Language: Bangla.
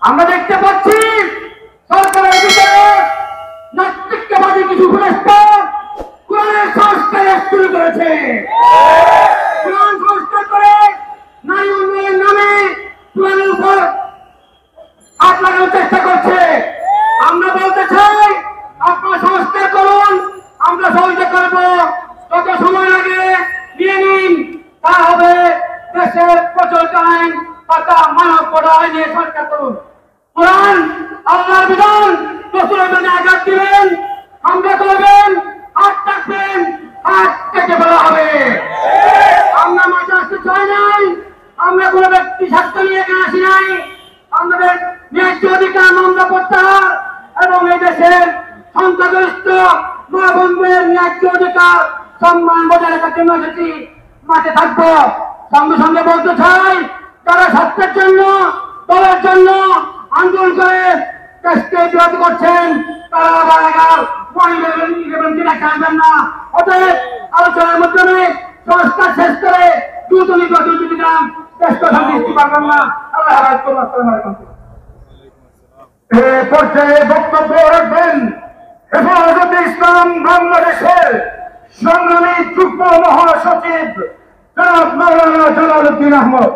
আমরা দেখতে পাচ্ছি সরকারের ভিতরে নাস্তিকবাদী কিছু উপদেষ্টা কোরআনের সংস্কার শুরু করেছে। কোরআন সংস্কার করে নারী উন্নয়নের নামে কোরআনের উপর হাত লাগানোর চেষ্টা করছে। আমরা বলতে চাই, আপনারা সংস্কার করুন, আমরা সহযোগিতা করব। যত সময় লাগে নিয়ে নিন, তা হবে দেশের প্রচলিত আইন তথা মানব পড়া আইনে সরকার করুন। কোরআন আল্লাহর বিধান, রসুলের বিধানে আঘাত দিবেন, হামলা করবেন, হাত থাকবেন, হাত কেটে ফেলা হবে। আমরা মাঠে আসতে চাই নাই, আমরা কোনো ব্যক্তি স্বার্থ নিয়ে এখানে আসি নাই। আমাদের ন্যায্য অধিকার মামলা প্রত্যাহার এবং এই দেশের সংখ্যাগরিষ্ঠ মা বন্ধুদের ন্যায্য অধিকার সম্মান বজায় রাখার জন্য এসেছি, মাঠে থাকবো। সঙ্গে সঙ্গে বলতে চাই, যারা স্বার্থের জন্য, দলের জন্য আন্দোলন করে দেশকে বিরোধ করছেন, তারা আবার আসবেন না। অতএব আলোচনার মাধ্যমে সংস্কার শেষ করে দ্রুত নির্বাচন দিলাম, দেশকে শান্তি পারবেন না। আল্লাহ হাফেজ করুন। আসসালামু আলাইকুম। এ পর্যায়ে বক্তব্য রাখবেন হেফাজতে ইসলাম বাংলাদেশের সংগ্রামী যুগ্ম মহাসচিব জনাব মাওলানা জালালউদ্দিন আহমদ।